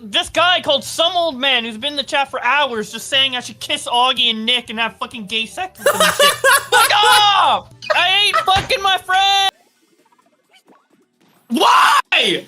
this guy called Some Old Man who's been in the chat for hours just saying I should kiss Augie and Nick and have fucking gay sex with them and shit. Fuck off! I ain't fucking my friend! Why?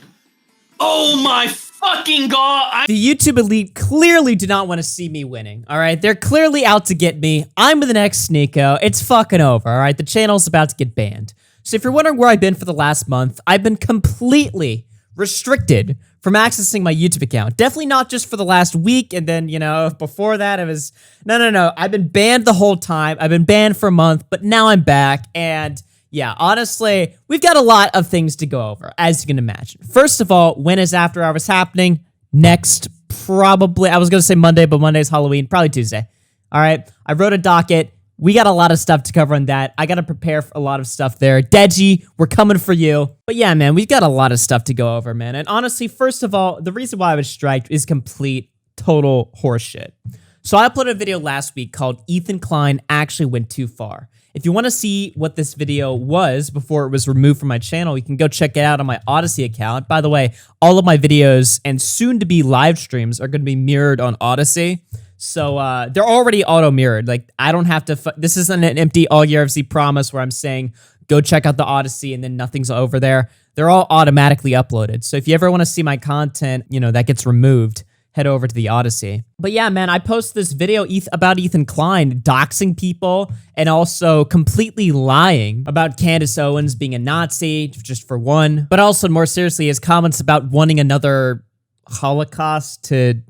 Oh my fucking god! The YouTube elite clearly do not want to see me winning, all right? They're clearly out to get me. I'm the next Sneeko. It's fucking over, all right? The channel's about to get banned. So if you're wondering where I've been for the last month, I've been completely restricted from accessing my YouTube account. Definitely not just for the last week, and then, you know, before that it was... No. I've been banned the whole time. I've been banned for a month, but now I'm back, and... yeah, honestly, we've got a lot of things to go over, as you can imagine. First of all, when is After Hours happening? Next, probably, I was going to say Monday, but Monday's Halloween, probably Tuesday. All right, I wrote a docket. We got a lot of stuff to cover on that. I got to prepare for a lot of stuff there. Deji, we're coming for you. But yeah, man, we've got a lot of stuff to go over, man. And honestly, first of all, the reason why I was striked is complete, total horseshit. So I uploaded a video last week called Ethan Klein Actually Went Too Far. If you want to see what this video was before it was removed from my channel, you can go check it out on my Odyssey account. By the way, all of my videos and soon-to-be live streams are going to be mirrored on Odyssey. So they're already auto-mirrored. Like, I don't have to... this isn't an empty AugieRFC promise where I'm saying, go check out the Odyssey and then nothing's over there. They're all automatically uploaded. So if you ever want to see my content, you know, that gets removed, head over to the Odyssey. But yeah, man, I posted this video about Ethan Klein doxing people and also completely lying about Candace Owens being a Nazi, just for one. But also, more seriously, his comments about wanting another Holocaust to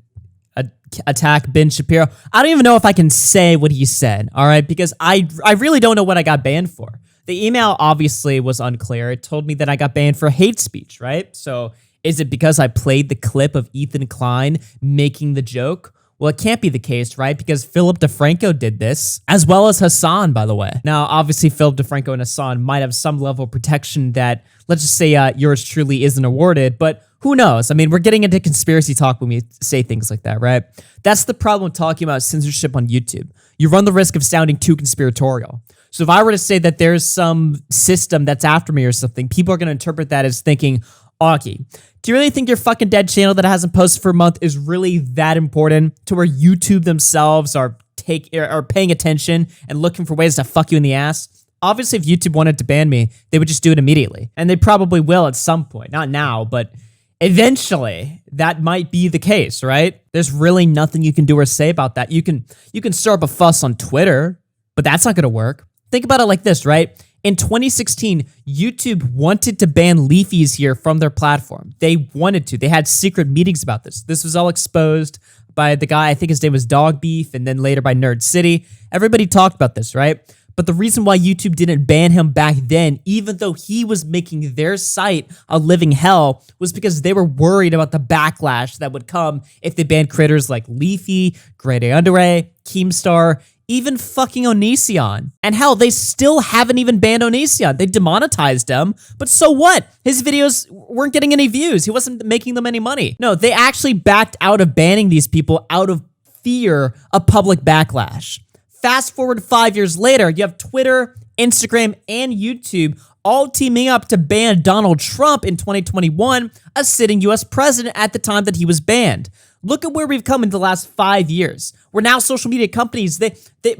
attack Ben Shapiro. I don't even know if I can say what he said, all right? Because I really don't know what I got banned for. The email obviously was unclear. It told me that I got banned for hate speech, right? So... is it because I played the clip of Ethan Klein making the joke? Well, it can't be the case, right? Because Philip DeFranco did this, as well as Hassan, by the way. Now, obviously, Philip DeFranco and Hassan might have some level of protection that, let's just say, yours truly isn't awarded, but who knows? I mean, we're getting into conspiracy talk when we say things like that, right? That's the problem with talking about censorship on YouTube. You run the risk of sounding too conspiratorial. So if I were to say that there's some system that's after me or something, people are going to interpret that as thinking, Augie, do you really think your fucking dead channel that hasn't posted for a month is really that important to where YouTube themselves are paying attention and looking for ways to fuck you in the ass? Obviously, if YouTube wanted to ban me, they would just do it immediately. And they probably will at some point. Not now, but eventually that might be the case, right? There's really nothing you can do or say about that. You can stir up a fuss on Twitter, but that's not going to work. Think about it like this, right? In 2016, YouTube wanted to ban Leafies here from their platform. They wanted to. They had secret meetings about this. This was all exposed by the guy, I think his name was Dog Beef, and then later by Nerd City. Everybody talked about this, right? But the reason why YouTube didn't ban him back then, even though he was making their site a living hell, was because they were worried about the backlash that would come if they banned creators like Leafy, Grade A Underay, Keemstar, even fucking Onision. And hell, they still haven't even banned Onision. They demonetized him, but so what? His videos weren't getting any views. He wasn't making them any money. No, they actually backed out of banning these people out of fear of public backlash. Fast forward 5 years later, you have Twitter, Instagram, and YouTube all teaming up to ban Donald Trump in 2021, a sitting US president at the time that he was banned. Look at where we've come in the last 5 years. We're now social media companies.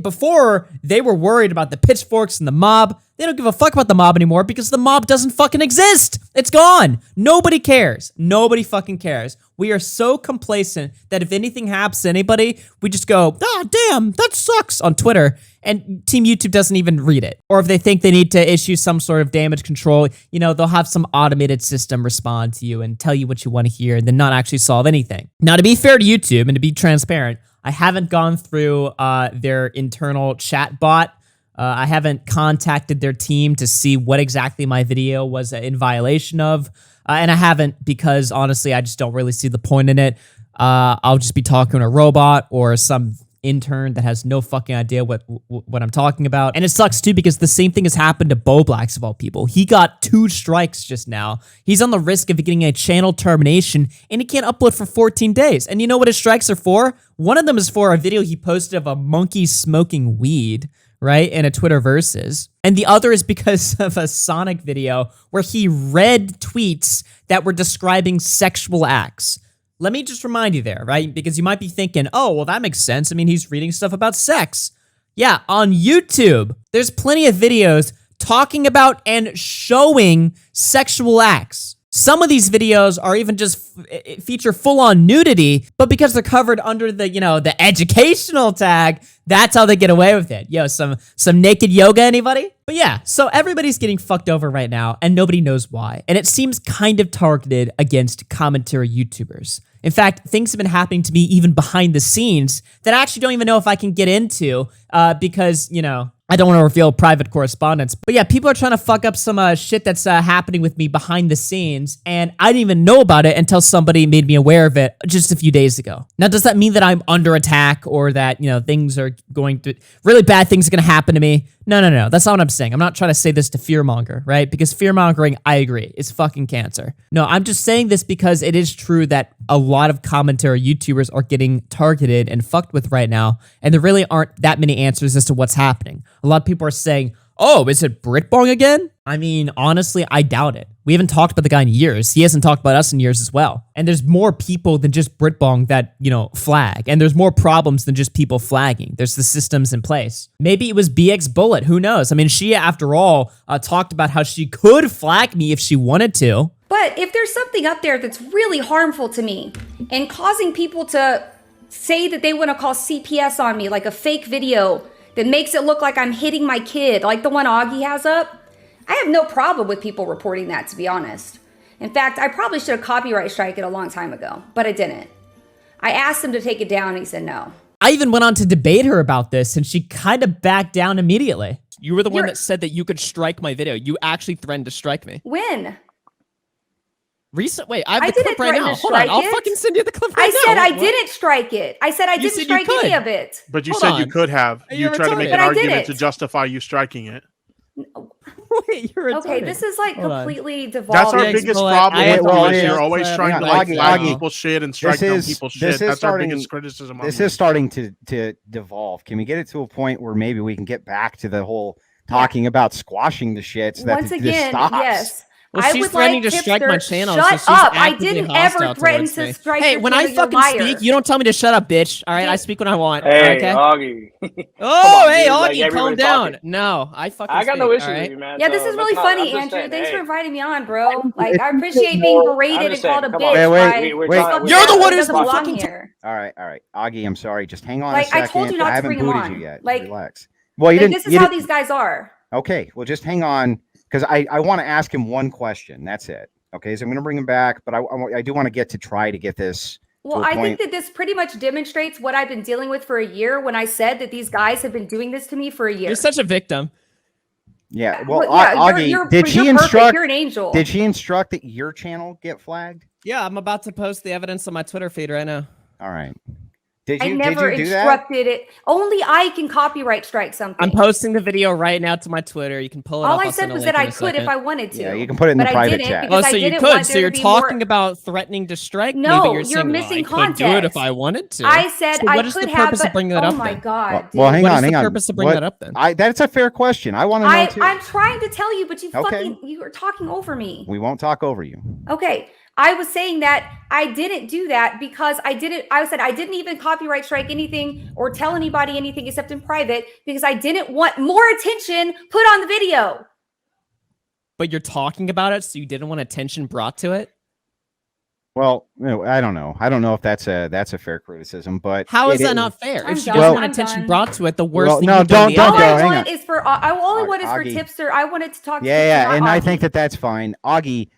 Before, they were worried about the pitchforks and the mob. They don't give a fuck about the mob anymore because the mob doesn't fucking exist. It's gone. Nobody cares. Nobody fucking cares. We are so complacent that if anything happens to anybody, we just go, oh, damn, that sucks on Twitter. And Team YouTube doesn't even read it. Or if they think they need to issue some sort of damage control, you know, they'll have some automated system respond to you and tell you what you want to hear and then not actually solve anything. Now, to be fair to YouTube and to be transparent, I haven't gone through their internal chat bot. I haven't contacted their team to see what exactly my video was in violation of. And I haven't because, honestly, I just don't really see the point in it. I'll just be talking to a robot or some intern that has no fucking idea what I'm talking about. And it sucks too because the same thing has happened to Bowblax of all people. He got 2 strikes just now. He's on the risk of getting a channel termination and he can't upload for 14 days. And you know what his strikes are for? One of them is for a video he posted of a monkey smoking weed, right, in a Twitter Versus. And the other is because of a Sonic video where he read tweets that were describing sexual acts. Let me just remind you there, right? Because you might be thinking, oh, well, that makes sense. I mean, he's reading stuff about sex. Yeah, on YouTube, there's plenty of videos talking about and showing sexual acts. Some of these videos are even just feature full-on nudity, but because they're covered under the, the educational tag, that's how they get away with it. Yo, some naked yoga, anybody? But yeah, so everybody's getting fucked over right now, and nobody knows why. And it seems kind of targeted against commentary YouTubers. In fact, things have been happening to me even behind the scenes that I actually don't even know if I can get into because, I don't want to reveal private correspondence. But yeah, people are trying to fuck up some shit that's happening with me behind the scenes, and I didn't even know about it until somebody made me aware of it just a few days ago. Now, does that mean that I'm under attack or that, things are going to, really bad things are going to happen to me? No. That's not what I'm saying. I'm not trying to say this to fearmonger, right? Because fearmongering, I agree, is fucking cancer. No, I'm just saying this because it is true that a lot of commentary YouTubers are getting targeted and fucked with right now, and there really aren't that many answers as to what's happening. A lot of people are saying, oh, is it Britbong again? I mean, honestly, I doubt it. We haven't talked about the guy in years. He hasn't talked about us in years as well. And there's more people than just Britbong that, flag. And there's more problems than just people flagging. There's the systems in place. Maybe it was BX Bullet. Who knows? I mean, she, after all, talked about how she could flag me if she wanted to. But if there's something up there that's really harmful to me and causing people to say that they want to call CPS on me, like a fake video that makes it look like I'm hitting my kid, like the one Augie has up, I have no problem with people reporting that, to be honest. In fact, I probably should have copyright strike it a long time ago, but I didn't. I asked him to take it down and he said no. I even went on to debate her about this and she kind of backed down immediately. You were the one that said that you could strike my video. You actually threatened to strike me. When? Wait, I have the clip right now. Hold on, I'll fucking send you the clip right now. I said I didn't strike it. I said I didn't strike any of it. But you said you could have. You tried to make an argument to justify you striking it. Wait, you're retarded. Okay, this is like completely devolved. That's our biggest problem with you is you're always trying to flag people's shit and strike down people's shit. That's our biggest criticism. This is starting to devolve. Can we get it to a point where maybe we can get back to the whole talking about squashing the shit so that once again, stops? Yes. Well, she's threatening to strike my channel. Shut so up! I didn't ever threaten to strike. Hey, when I fucking speak, you don't tell me to shut up, bitch. All right, I speak when I want. Hey, okay? Augie. Oh, hey, Augie, calm down. No, I got no issues with you, man. Yeah, this is really funny, Andrew. Thanks for inviting me on, bro. Like, I appreciate being berated and called a bitch. Wait. You're the one who's fucking here. All right. Augie, I'm sorry. Just hang on a second. I told you not to bring him on. Yet. Like, relax. Well, you didn't. This is how these guys are. Okay, well, just hang on. Because I want to ask him one question. That's it. Okay, so I'm going to bring him back, but I do want to try to get this. Well, I think that this pretty much demonstrates what I've been dealing with for a year when I said that these guys have been doing this to me for a year. You're such a victim. Yeah, well, Augie, did she instruct? You're an angel. Did she instruct that your channel get flagged? Yeah, I'm about to post the evidence on my Twitter feed right now. All right. I never instructed it. Only I can copyright strike something. I'm posting the video right now to my Twitter. You can pull it up. All I said was that I could if I wanted to. Yeah, you can put it in the private chat. Oh, so you could. So you're talking about threatening to strike me, but you're saying, missing context. I could do it if I wanted to. I said I could have. What is the purpose of bringing that up? Oh my god. Well, hang on. What is the purpose of bringing that up then? That's a fair question. I want to know too. I'm trying to tell you, but you are talking over me. We won't talk over you. Okay. I was saying that I didn't do that because I said I didn't even copyright strike anything or tell anybody anything except in private because I didn't want more attention put on the video. But you're talking about it, so you didn't want attention brought to it? Well, I don't know. I don't know if that's a fair criticism, but how is that not fair? If she doesn't want attention brought to it, the worst thing don't go. I only want is for Tipster. I wanted to talk to Yeah, and I think that's fine. Augie,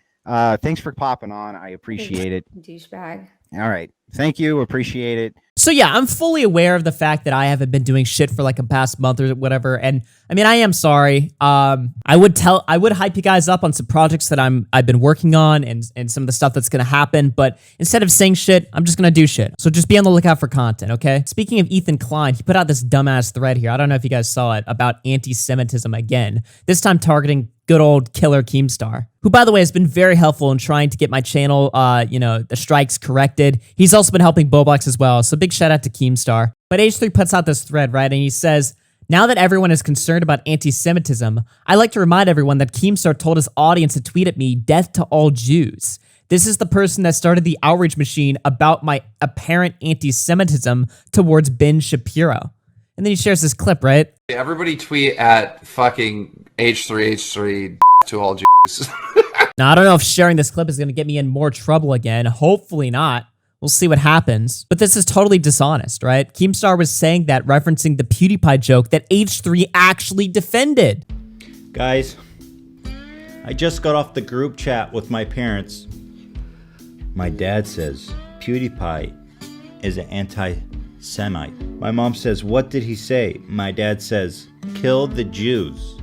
thanks for popping on. I appreciate it. Douchebag. All right. Thank you. Appreciate it. So yeah, I'm fully aware of the fact that I haven't been doing shit for like a past month or whatever. And I mean, I am sorry. I would hype you guys up on some projects that I've been working on and some of the stuff that's going to happen. But instead of saying shit, I'm just going to do shit. So just be on the lookout for content. Okay. Speaking of Ethan Klein, he put out this dumbass thread here. I don't know if you guys saw it about anti-Semitism again, this time targeting good old Killer Keemstar, who, by the way, has been very helpful in trying to get my channel, the strikes corrected. He's also been helping Bowblax as well, so big shout out to Keemstar. But H3 puts out this thread, right, and he says, now that everyone is concerned about anti-Semitism, I like to remind everyone that Keemstar told his audience to tweet at me, "Death to all Jews." This is the person that started the outrage machine about my apparent anti-Semitism towards Ben Shapiro. And then he shares this clip, right? Everybody tweet at fucking H3H3 to all Jews. Now, I don't know if sharing this clip is going to get me in more trouble again. Hopefully not. We'll see what happens. But this is totally dishonest, right? Keemstar was saying that, referencing the PewDiePie joke that H3 actually defended. Guys, I just got off the group chat with my parents. My dad says PewDiePie is an anti-Semite. My mom says, what did he say? My dad says, kill the Jews.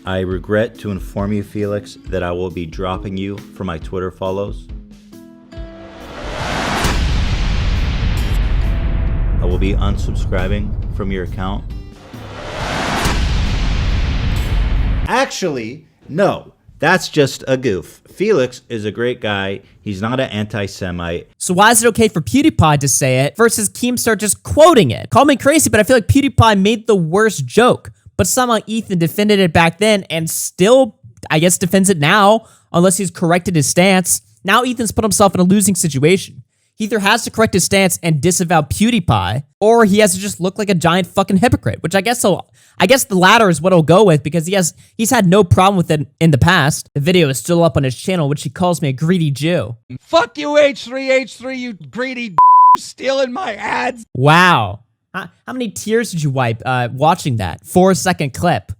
I regret to inform you, Felix, that I will be dropping you from my Twitter follows. I will be unsubscribing from your account. Actually, no, that's just a goof. Felix is a great guy. He's not an anti-Semite. So why is it okay for PewDiePie to say it versus Keemstar just quoting it? Call me crazy, but I feel like PewDiePie made the worst joke. But somehow Ethan defended it back then and still, I guess, defends it now, unless he's corrected his stance. Now Ethan's put himself in a losing situation. He either has to correct his stance and disavow PewDiePie, or he has to just look like a giant fucking hypocrite, which I guess the latter is what he'll go with, because he's had no problem with it in the past. The video is still up on his channel, which he calls me a greedy Jew. Fuck you, H3H3, you greedy stealing my ads. Wow. How many tears did you wipe watching that 4-second clip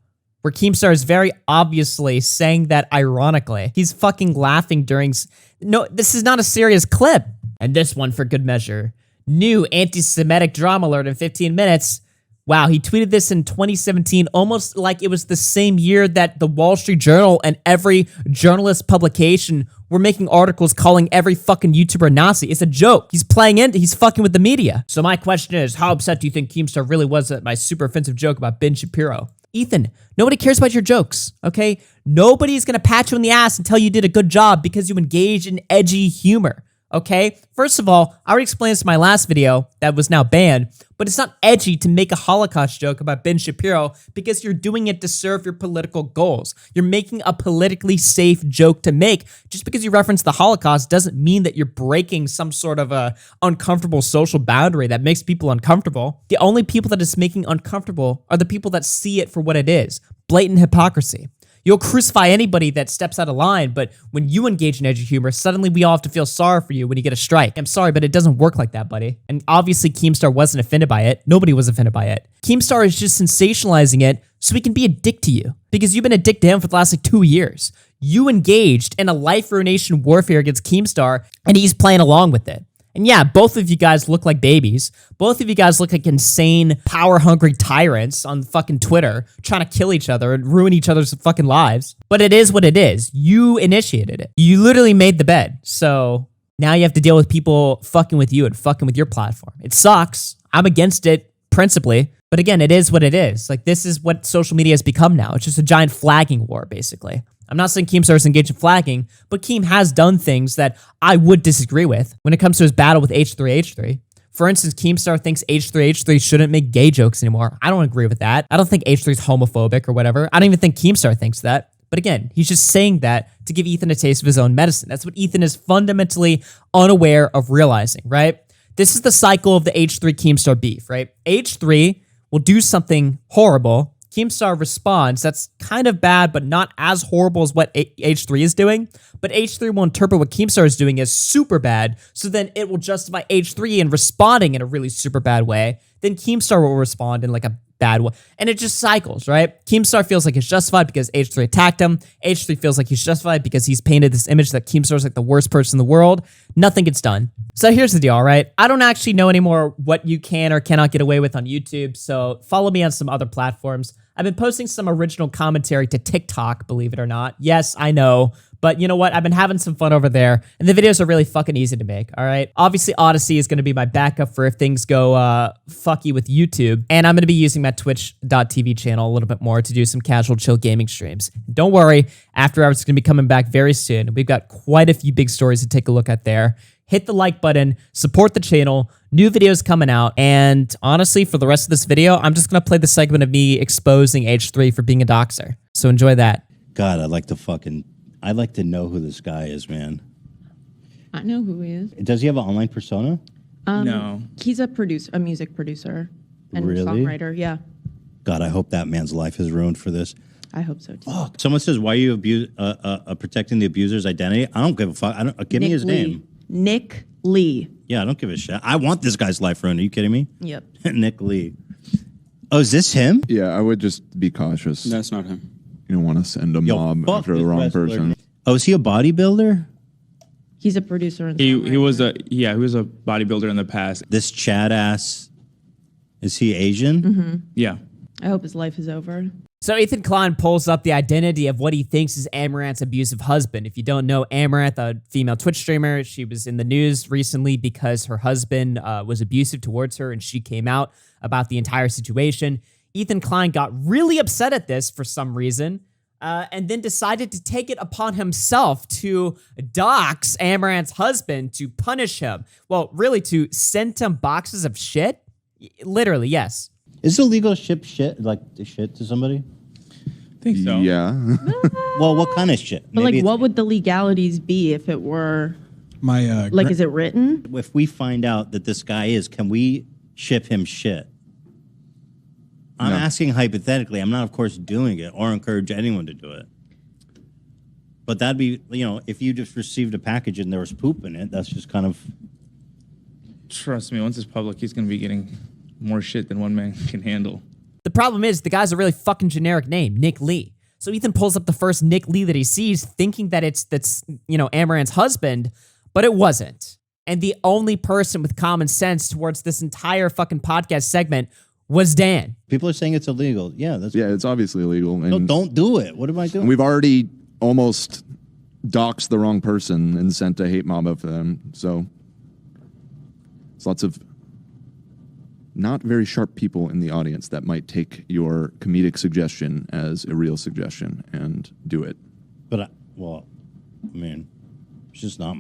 where Keemstar is very obviously saying that ironically? He's fucking laughing during... No, this is not a serious clip. And this one for good measure. New anti-Semitic drama alert in 15 minutes. Wow, he tweeted this in 2017, almost like it was the same year that the Wall Street Journal and every journalist publication were making articles calling every fucking YouTuber Nazi. It's a joke. He's playing into, he's fucking with the media. So my question is, how upset do you think Keemstar really was at my super offensive joke about Ben Shapiro? Ethan, nobody cares about your jokes, okay? Nobody's gonna pat you in the ass and tell you did a good job because you engage in edgy humor. Okay, first of all, I already explained this in my last video that was now banned, but it's not edgy to make a Holocaust joke about Ben Shapiro because you're doing it to serve your political goals. You're making a politically safe joke to make. Just because you reference the Holocaust doesn't mean that you're breaking some sort of a uncomfortable social boundary that makes people uncomfortable. The only people that it's making uncomfortable are the people that see it for what it is: blatant hypocrisy. You'll crucify anybody that steps out of line, but when you engage in edgy humor, suddenly we all have to feel sorry for you when you get a strike. I'm sorry, but it doesn't work like that, buddy. And obviously Keemstar wasn't offended by it. Nobody was offended by it. Keemstar is just sensationalizing it so he can be a dick to you, because you've been a dick to him for the last like 2 years. You engaged in a life ruination warfare against Keemstar, and he's playing along with it. And yeah, both of you guys look like babies. Both of you guys look like insane, power-hungry tyrants on fucking Twitter trying to kill each other and ruin each other's fucking lives. But it is what it is. You initiated it. You literally made the bed. So now you have to deal with people fucking with you and fucking with your platform. It sucks. I'm against it principally. But again, it is what it is. Like, this is what social media has become now. It's just a giant flagging war, basically. I'm not saying Keemstar is engaged in flagging, but Keem has done things that I would disagree with when it comes to his battle with H3H3. For instance, Keemstar thinks H3H3 shouldn't make gay jokes anymore. I don't agree with that. I don't think H3 is homophobic or whatever. I don't even think Keemstar thinks that. But again, he's just saying that to give Ethan a taste of his own medicine. That's what Ethan is fundamentally unaware of realizing, right? This is the cycle of the H3 Keemstar beef, right? H3 will do something horrible. Keemstar responds, that's kind of bad, but not as horrible as what H3 is doing. But H3 will interpret what Keemstar is doing as super bad, so then it will justify H3 in responding in a really super bad way. Then Keemstar will respond in like a bad way. And it just cycles, right? Keemstar feels like he's justified because H3 attacked him. H3 feels like he's justified because he's painted this image that Keemstar is like the worst person in the world. Nothing gets done. So here's the deal, all right? I don't actually know anymore what you can or cannot get away with on YouTube, so follow me on some other platforms. I've been posting some original commentary to TikTok, believe it or not. Yes, I know, but you know what? I've been having some fun over there, and the videos are really fucking easy to make, all right? Obviously, Odyssey is going to be my backup for if things go fucky with YouTube, and I'm going to be using my twitch.tv channel a little bit more to do some casual chill gaming streams. Don't worry, After Hours is going to be coming back very soon. We've got quite a few big stories to take a look at there. Hit the like button, support the channel, new videos coming out, and honestly, for the rest of this video, I'm just going to play the segment of me exposing H3 for being a doxer. So enjoy that. God, I'd like to know who this guy is, man. I know who he is. Does he have an online persona? No. He's a music producer and Really? songwriter. Yeah, God, I hope that man's life is ruined for this. I hope so too. Fuck. Someone says, "Why are you protecting the abuser's identity?" I don't give a fuck. Give me his name. Nick Lee. Yeah, I don't give a shit. I want this guy's life ruined. Are you kidding me? Yep. Nick Lee. Oh, is this him? Yeah, I would just be cautious. That's not him. You don't want to send a mob fuck after the this wrong wrestler. person. Oh, is he a bodybuilder? He's a producer. And He was a bodybuilder in the past. This Chad ass, is he Asian? Yeah. I hope his life is over. So Ethan Klein pulls up the identity of what he thinks is Amaranth's abusive husband. If you don't know Amaranth, a female Twitch streamer, she was in the news recently because her husband was abusive towards her, and she came out about the entire situation. Ethan Klein got really upset at this for some reason, and then decided to take it upon himself to dox Amaranth's husband to punish him. Well, really to send him boxes of shit? Literally, yes. Is it illegal to ship shit to somebody? I think so. Yeah. Well, what kind of shit? But like, what would the legalities be if it were? Is it written? If we find out that this guy can we ship him shit? I'm asking hypothetically. I'm not, of course, doing it or encourage anyone to do it. But that'd be, if you just received a package and there was poop in it, that's just kind of. Trust me, once it's public, he's going to be getting more shit than one man can handle. The problem is the guy's a really fucking generic name, Nick Lee. So Ethan pulls up the first Nick Lee that he sees, thinking that that's Amaranth's husband, but it wasn't. And the only person with common sense towards this entire fucking podcast segment was Dan. People are saying it's illegal. Yeah, it's obviously illegal. And no, don't do it. What am I doing? We've already almost doxed the wrong person and sent a hate mob of them. So it's lots of not very sharp people in the audience that might take your comedic suggestion as a real suggestion and do it. But it's just not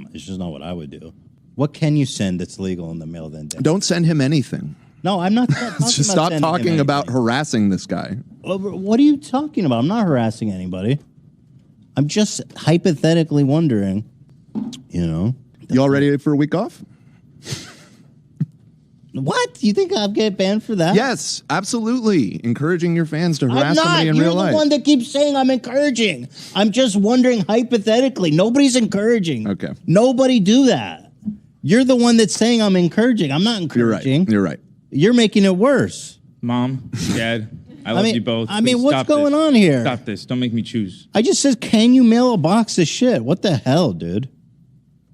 what I would do. What can you send that's legal in the mail then? Dan? Don't send him anything. No, I'm not. Just stop talking about harassing this guy. What are you talking about? I'm not harassing anybody. I'm just hypothetically wondering. You all ready for a week off? What? You think I'll get banned for that? Yes, absolutely. Encouraging your fans to harass somebody in real life. You're the one that keeps saying I'm encouraging. I'm just wondering hypothetically. Nobody's encouraging. Okay. Nobody do that. You're the one that's saying I'm encouraging. I'm not encouraging. You're right. You're making it worse. Mom, Dad, I love you both. Please what's going on here? Stop this. Don't make me choose. I just said, can you mail a box of shit? What the hell, dude?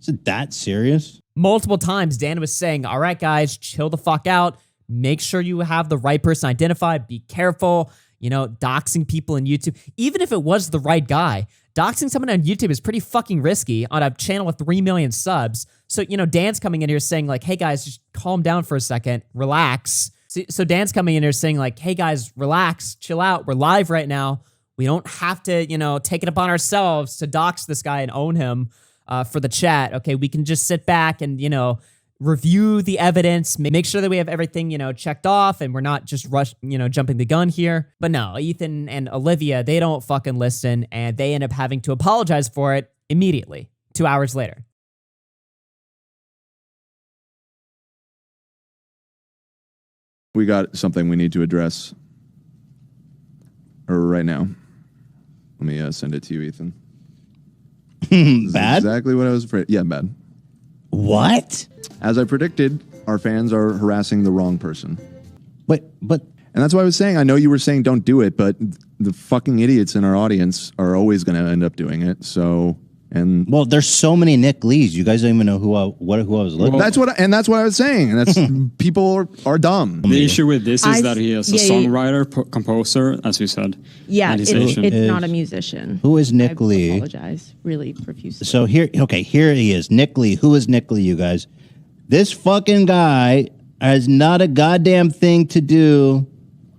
Is it that serious? Multiple times, Dan was saying, all right, guys, chill the fuck out. Make sure you have the right person identified. Be careful. Doxing people on YouTube. Even if it was the right guy, doxing someone on YouTube is pretty fucking risky on a channel with 3 million subs. So, Dan's coming in here saying like, hey guys, just calm down for a second. Relax. So Dan's coming in here saying like, hey guys, relax, chill out. We're live right now. We don't have to, take it upon ourselves to dox this guy and own him. For the chat, okay, we can just sit back and, review the evidence, make sure that we have everything, checked off and we're not just jumping the gun here. But no, Ethan and Olivia, they don't fucking listen and they end up having to apologize for it immediately, 2 hours later. We got something we need to address right now. Let me send it to you, Ethan. Bad? Exactly what I was afraid. Yeah, bad. What? As I predicted, our fans are harassing the wrong person. But and that's why I was saying, I know you were saying don't do it, but the fucking idiots in our audience are always going to end up doing it. So, well, there's so many Nick Lees. You guys don't even know who I was looking. That's what I was saying. And that's people are dumb. The issue with this is that he is a songwriter, composer, as you said. Yeah, it's not a musician. Who is Nick Lee? I apologize, really profusely. So here he is, Nick Lee. Who is Nick Lee, you guys? This fucking guy has not a goddamn thing to do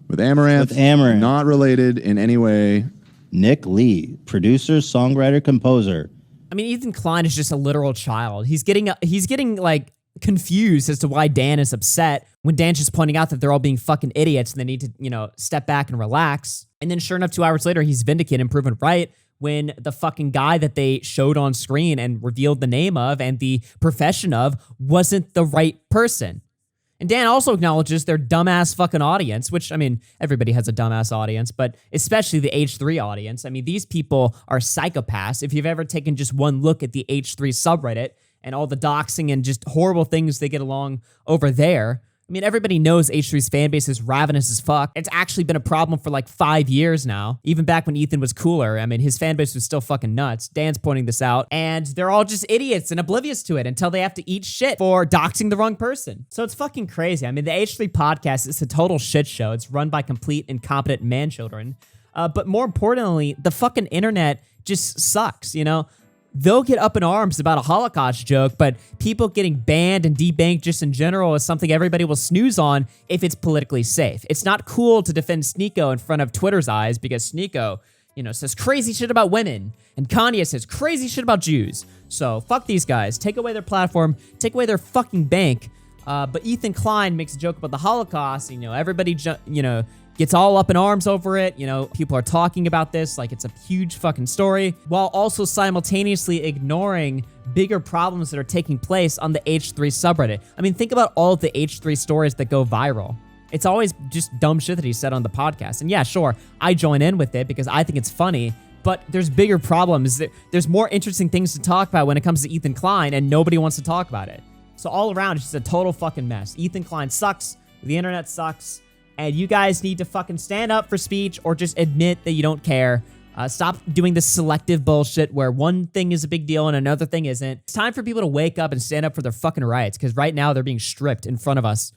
with Amaranth. Not related in any way. Nick Lee, producer, songwriter, composer. I mean, Ethan Klein is just a literal child. He's getting like confused as to why Dan is upset when Dan's just pointing out that they're all being fucking idiots and they need to, step back and relax. And then sure enough, 2 hours later, he's vindicated and proven right when the fucking guy that they showed on screen and revealed the name of and the profession of wasn't the right person. And Dan also acknowledges their dumbass fucking audience, which, I mean, everybody has a dumbass audience, but especially the H3 audience. I mean, these people are psychopaths. If you've ever taken just one look at the H3 subreddit and all the doxing and just horrible things they get along over there, I mean, everybody knows H3's fan base is ravenous as fuck. It's actually been a problem for like 5 years now. Even back when Ethan was cooler, I mean, his fan base was still fucking nuts. Dan's pointing this out, and they're all just idiots and oblivious to it until they have to eat shit for doxing the wrong person. So it's fucking crazy. I mean, the H3 podcast is a total shit show. It's run by complete incompetent man-children. But more importantly, the fucking internet just sucks, you know? They'll get up in arms about a Holocaust joke, but people getting banned and debanked just in general is something everybody will snooze on if it's politically safe. It's not cool to defend Sneeko in front of Twitter's eyes because Sneeko, you know, says crazy shit about women, and Kanye says crazy shit about Jews. So fuck these guys. Take away their platform. Take away their fucking bank. But Ethan Klein makes a joke about the Holocaust. You know, everybody, gets all up in arms over it. You know, people are talking about this like it's a huge fucking story, while also simultaneously ignoring bigger problems that are taking place on the H3 subreddit. I mean, think about all of the H3 stories that go viral. It's always just dumb shit that he said on the podcast. And yeah, sure, I join in with it because I think it's funny, but there's bigger problems. There's more interesting things to talk about when it comes to Ethan Klein, and nobody wants to talk about it. So all around, it's just a total fucking mess. Ethan Klein sucks. The internet sucks. And you guys need to fucking stand up for speech or just admit that you don't care. Stop doing this selective bullshit where one thing is a big deal and another thing isn't. It's time for people to wake up and stand up for their fucking rights, because right now they're being stripped in front of us